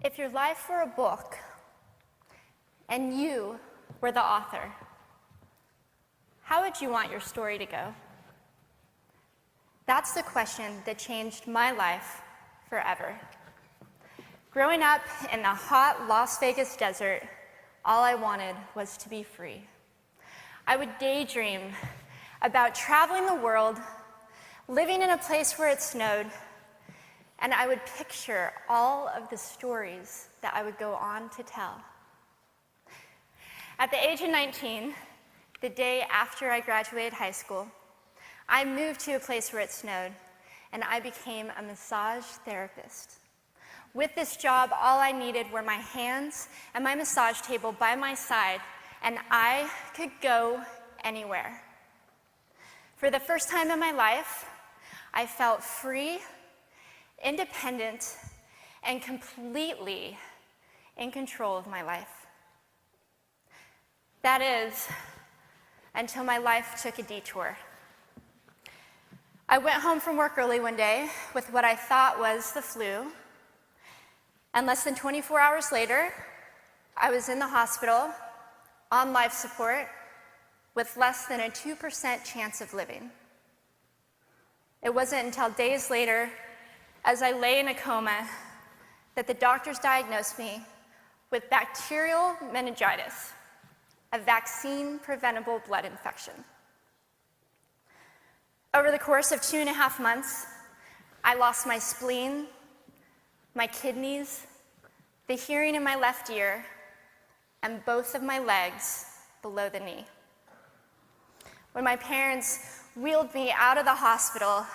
If your life were a book and you were the author, how would you want your story to go? That's the question that changed my life forever. Growing up in the hot Las Vegas desert, all I wanted was to be free. I would daydream about traveling the world, living in a place where it snowed, and I would picture all of the stories that I would go on to tell. At the age of 19, the day after I graduated high school, I moved to a place where it snowed, and I became a massage therapist. With this job, all I needed were my hands and my massage table by my side, and I could go anywhere. For the first time in my life, I felt free, independent, and completely in control of my life. That is, until my life took a detour. I went home from work early one day with what I thought was the flu, and less than 24 hours later, I was in the hospital on life support with less than a 2% chance of living. It wasn't until days later, as I lay in a coma, that the doctors diagnosed me with bacterial meningitis, a vaccine-preventable blood infection. Over the course of 2.5 months, I lost my spleen, my kidneys, the hearing in my left ear, and both of my legs below the knee. When my parents wheeled me out of the hospital,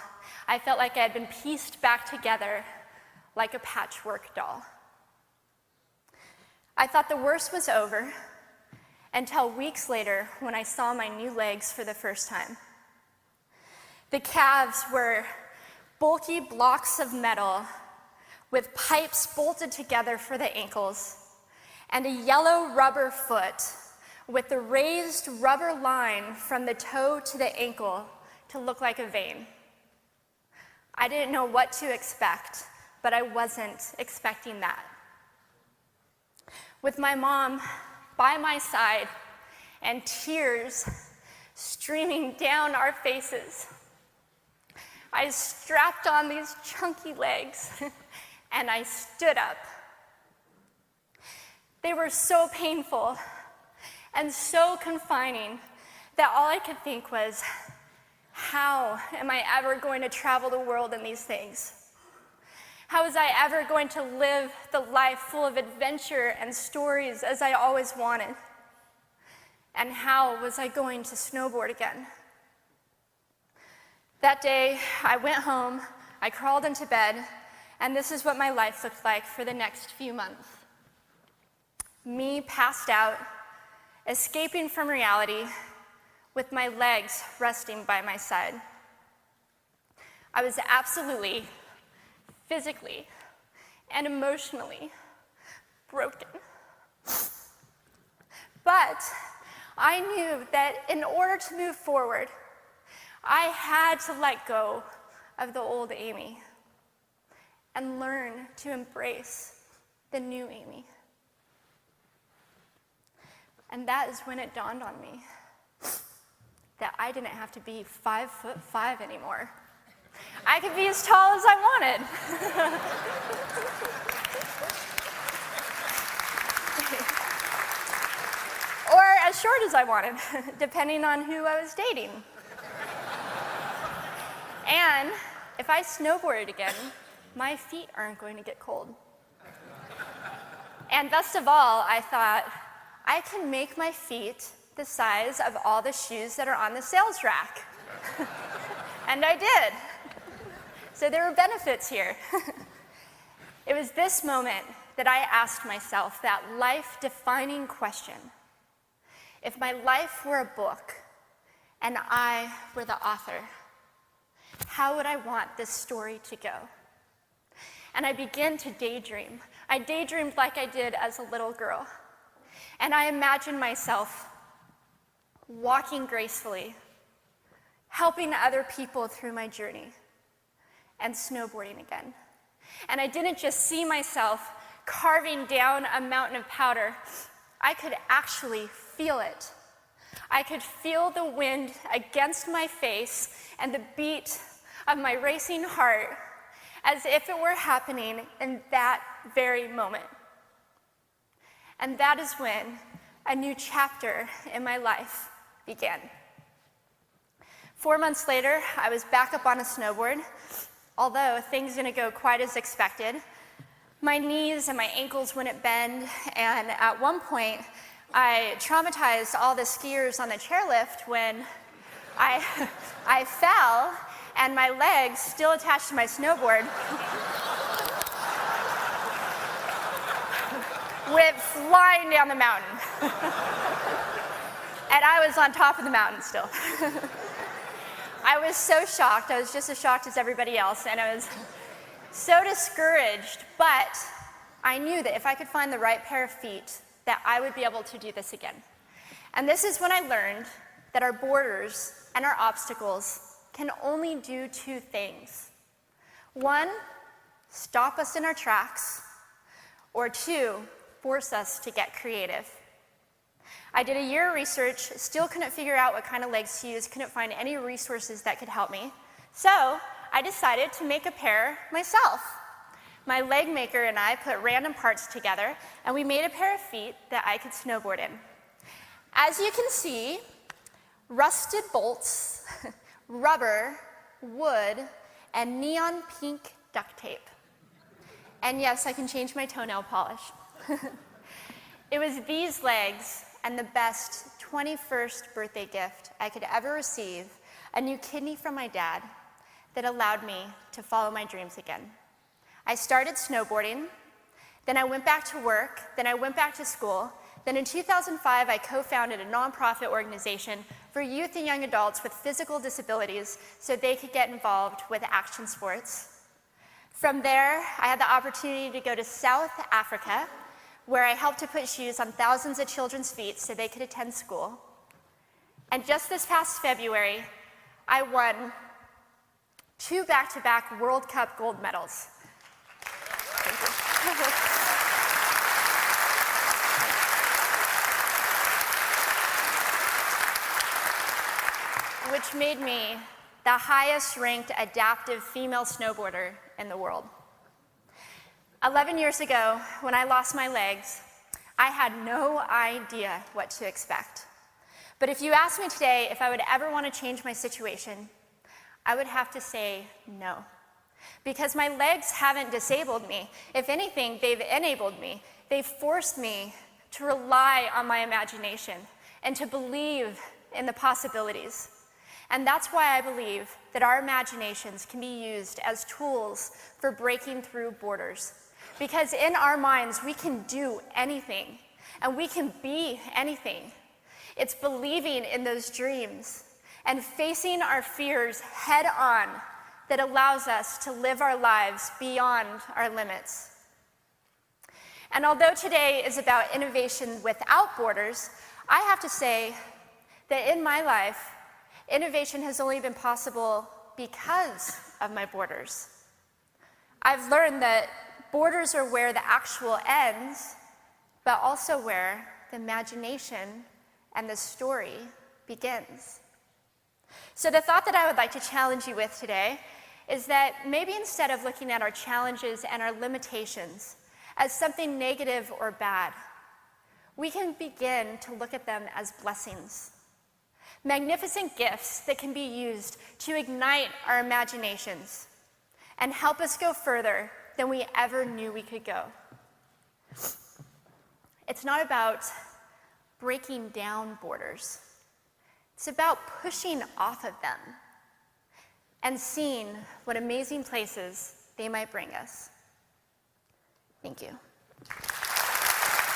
I felt like I had been pieced back together like a patchwork doll. I thought the worst was over until weeks later when I saw my new legs for the first time. The calves were bulky blocks of metal with pipes bolted together for the ankles, and a yellow rubber foot with the raised rubber line from the toe to the ankle to look like a vein. I didn't know what to expect, but I wasn't expecting that. With my mom by my side and tears streaming down our faces, I strapped on these chunky legs and I stood up. They were so painful and so confining that all I could think was, how am I ever going to travel the world in these things? How was I ever going to live the life full of adventure and stories as I always wanted? And how was I going to snowboard again? That day, I went home, I crawled into bed, and this is what my life looked like for the next few months. Me passed out, escaping from reality, with my legs resting by my side. I was absolutely, physically, and emotionally broken. But I knew that in order to move forward, I had to let go of the old Amy and learn to embrace the new Amy. And that is when it dawned on me that I didn't have to be 5'5" anymore. I could be as tall as I wanted. Or as short as I wanted, depending on who I was dating. And if I snowboarded again, my feet aren't going to get cold. And best of all, I thought, I can make my feet the size of all the shoes that are on the sales rack. And I did. So there were benefits here. It was this moment that I asked myself that life-defining question. If my life were a book and I were the author, how would I want this story to go? And I began to daydream. I daydreamed like I did as a little girl. And I imagined myself walking gracefully, helping other people through my journey, and snowboarding again. And I didn't just see myself carving down a mountain of powder, I could actually feel it. I could feel the wind against my face and the beat of my racing heart as if it were happening in that very moment. And that is when a new chapter in my life began. 4 months later, I was back up on a snowboard, although things didn't go quite as expected. My knees and my ankles wouldn't bend, and at one point, I traumatized all the skiers on the chairlift when I fell, and my legs, still attached to my snowboard, went flying down the mountain. And I was on top of the mountain still. I was so shocked. I was just as shocked as everybody else, and I was so discouraged, but I knew that if I could find the right pair of feet, that I would be able to do this again. And this is when I learned that our borders and our obstacles can only do two things. One, stop us in our tracks, or two, force us to get creative. I did a year of research, still couldn't figure out what kind of legs to use, couldn't find any resources that could help me. So I decided to make a pair myself. My leg maker and I put random parts together, and we made a pair of feet that I could snowboard in. As you can see, rusted bolts, rubber, wood, and neon pink duct tape. And yes, I can change my toenail polish. It was these legs and the best 21st birthday gift I could ever receive, a new kidney from my dad, that allowed me to follow my dreams again. I started snowboarding, then I went back to work, then I went back to school, then in 2005 I co-founded a nonprofit organization for youth and young adults with physical disabilities so they could get involved with action sports. From there, I had the opportunity to go to South Africa, where I helped to put shoes on thousands of children's feet so they could attend school. And just this past February, I won 2 back-to-back World Cup gold medals. Thank you. Which made me the highest-ranked adaptive female snowboarder in the world. 11 years ago, when I lost my legs, I had no idea what to expect. But if you asked me today if I would ever want to change my situation, I would have to say no. Because my legs haven't disabled me. If anything, they've enabled me. They've forced me to rely on my imagination and to believe in the possibilities. And that's why I believe that our imaginations can be used as tools for breaking through borders. Because in our minds, we can do anything, and we can be anything. It's believing in those dreams and facing our fears head on that allows us to live our lives beyond our limits. And although today is about innovation without borders, I have to say that in my life, innovation has only been possible because of my borders. I've learned that borders are where the actual ends, but also where the imagination and the story begins. So the thought that I would like to challenge you with today is that maybe instead of looking at our challenges and our limitations as something negative or bad, we can begin to look at them as blessings. Magnificent gifts that can be used to ignite our imaginations and help us go further than we ever knew we could go. It's not about breaking down borders. It's about pushing off of them and seeing what amazing places they might bring us. Thank you.